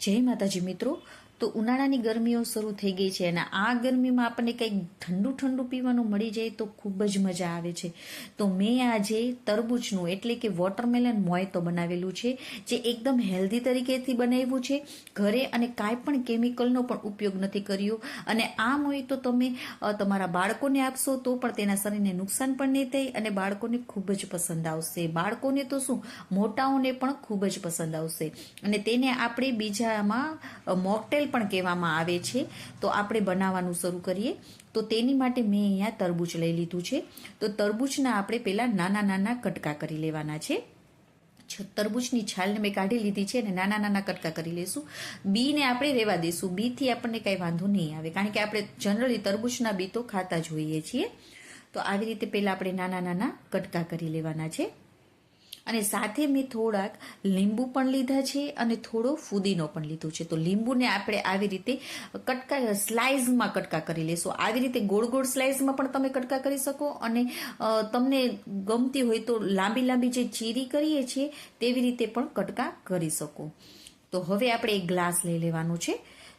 જય માતાજી મિત્રો। તો ઉનાળાની ગરમીઓ શરૂ થઈ ગઈ છે અને આ ગરમીમાં આપણને કંઈક ઠંડુ ઠંડુ પીવાનું મળી જાય તો ખૂબ જ મજા આવે છે। તો મેં આજે તરબૂચનું એટલે કે વોટરમેલન મોઈતો બનાવેલું છે, જે એકદમ હેલ્ધી તરીકેથી બનાવ્યું છે ઘરે, અને કાંઈ પણ કેમિકલનો પણ ઉપયોગ નથી કર્યો। અને આ મોઈતો તમે તમારા બાળકોને આપશો તો પણ તેના શરીરને નુકસાન પણ નહીં થાય અને બાળકોને ખૂબ જ પસંદ આવશે। બાળકોને તો શું, મોટાઓને પણ ખૂબ જ પસંદ આવશે। અને તેને આપણે બીજામાં મોકટેલ પણ કહેવામાં આવે છે। તો આપણે બનાવવાનું શરૂ કરીએ। તો તેની માટે મેં અહીંયા તરબૂચ લઈ લીધું છે। તો તરબૂચના આપણે પહેલા નાના નાના કટકા કરી લેવાના છે। તરબૂચની છાલને મેં કાઢી લીધી છે અને નાના નાના કટકા કરી લઈશું। બીને આપણે રહેવા દઈશું, બીથી આપણને કાંઈ વાંધો નહીં આવે, કારણ કે આપણે જનરલી તરબૂચના બી તો ખાતા જ હોઈએ છીએ। તો આવી રીતે પહેલા આપણે નાના નાના કટકા કરી લેવાના છે। અને સાથે મેં થોડાક લીંબુ પણ લીધા છે અને થોડો ફુદીનો પણ લીધો છે। તો લીંબુને આપણે આવી રીતે કટકા સ્લાઇસમાં કટકા કરી લેશું। આવી રીતે ગોળ ગોળ સ્લાઇસમાં પણ તમે કટકા કરી શકો, અને તમને ગમતી હોય તો લાંબી લાંબી જે ચીરી કરીએ છીએ તેવી રીતે પણ કટકા કરી શકો। તો હવે આપણે એક ગ્લાસ લઈ લેવાનું છે।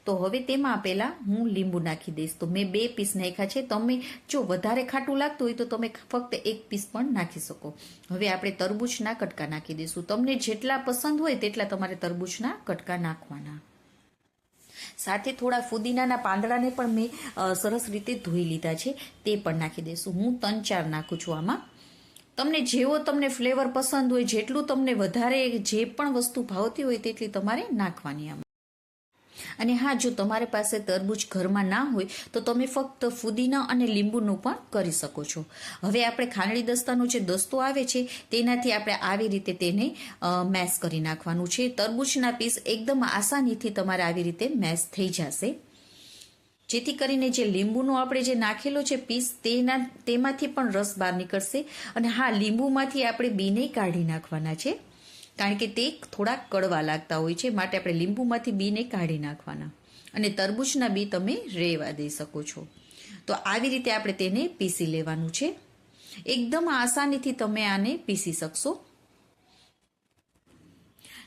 તો હવે તેમાં પહેલા હું લીંબુ નાખી દઈશ। તો મેં 2 પીસ નાખ્યા છે। તમે જો વધારે ખાટું લાગતું હોય તો તમે ફક્ત 1 પીસ પણ નાખી શકો। હવે આપણે તરબૂચના કટકા નાખી દઈશું। તમને જેટલા પસંદ હોય તેટલા તમારે તરબૂચના કટકા નાખવાના। સાથે થોડા ફુદીનાના પાંદડાને પણ મેં સરસ રીતે ધોઈ લીધા છે, તે પણ નાખી દઈશું। હું 3-4 નાખું છું આમાં। તમને જેવો તમને ફ્લેવર પસંદ હોય, જેટલું તમને વધારે જે પણ વસ્તુ ભાવતી હોય તેટલી તમારે નાખવાની આમાં। અને હા, જો તમારી પાસે તરબૂચ ઘરમાં ના હોય તો તમે ફક્ત ફુદીના અને લીંબુનું પણ કરી શકો છો। હવે આપણે ખાંડણી દસ્તાનો જે દસ્તો આવે છે તેનાથી આપણે આવી રીતે તેને મેશ કરી નાખવાનું છે। તરબૂચના પીસ એકદમ આસાનીથી તમારે આવી રીતે મેશ થઈ જશે, જેથી કરીને જે લીંબુનો આપણે જે નાખેલો છે પીસ તેમાંથી પણ રસ બહાર નીકળશે। અને હા, લીંબુમાંથી આપણે બીને કાઢી નાખવાના છે, કારણ કે તે થોડા કડવા લાગતા હોય છે, માટે આપણે લીંબુમાંથી બીને કાઢી નાખવાના। અને તરબૂચના બી તમે રહેવા દઈ શકો છો। તો આવી રીતે આપણે તેને પીસી લેવાનું છે। એકદમ આસાનીથી તમે આને પીસી શકશો।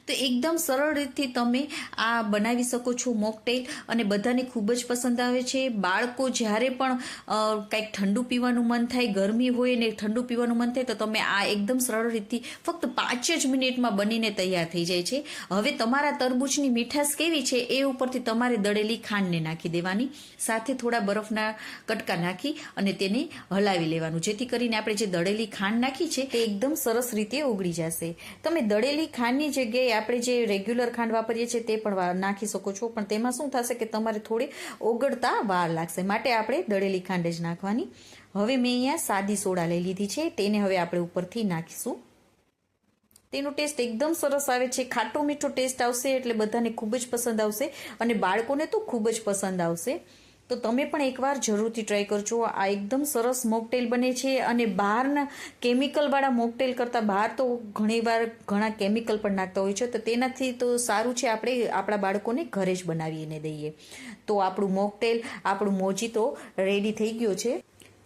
તો એકદમ સરળ રીતથી તમે આ બનાવી શકો છો મોકટેલ, અને બધાને ખૂબ જ પસંદ આવે છે। બાળકો જ્યારે પણ કંઈક ઠંડુ પીવાનું મન થાય, ગરમી હોય ને ઠંડુ પીવાનું મન થાય, તો તમે આ એકદમ સરળ રીતથી ફક્ત 5 જ મિનિટમાં બનીને તૈયાર થઈ જાય છે। હવે તમારા તરબૂચની મીઠાશ કેવી છે એ ઉપરથી તમારે દળેલી ખાંડને નાખી દેવાની, સાથે થોડા બરફના કટકા નાખી અને તેને હલાવી લેવાનું, જેથી કરીને આપણે જે દળેલી ખાંડ નાખી છે તે એકદમ સરસ રીતે ઓગળી જશે। તમે દળેલી ખાંડની જગ્યાએ આપણે જે રેગ્યુલર ખાંડ વાપરીએ છીએ તે પણ નાખી શકો છો, પણ તેમાં શું થશે કે તમારે થોડી ઓગળતા વાર લાગશે, માટે આપણે દળેલી ખાંડ જ નાખવાની। હવે મેં અહીંયા સાદી સોડા લઈ લીધી છે, તેને હવે આપણે ઉપરથી નાખીશું। તેનો ટેસ્ટ એકદમ સરસ આવે છે, ખાટો મીઠો ટેસ્ટ આવશે, એટલે બધાને ખૂબ જ પસંદ આવશે અને બાળકોને તો ખૂબ જ પસંદ આવશે। તો તમે પણ એકવાર જરૂરથી ટ્રાય કરજો। આ એકદમ સરસ મોકટેલ બને છે, અને બહારના કેમિકલવાળા મોકટેલ કરતાં બહાર તો ઘણીવાર ઘણા કેમિકલ પણ નાખતા હોય છે, તો તેનાથી તો સારું છે આપણે આપણા બાળકોને ઘરે જ બનાવીને દઈએ। તો આપણું મોકટેલ, આપણું મોજીતો રેડી થઈ ગયો છે,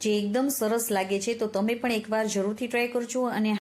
જે એકદમ સરસ લાગે છે। તો તમે પણ એકવાર જરૂરથી ટ્રાય કરજો। અને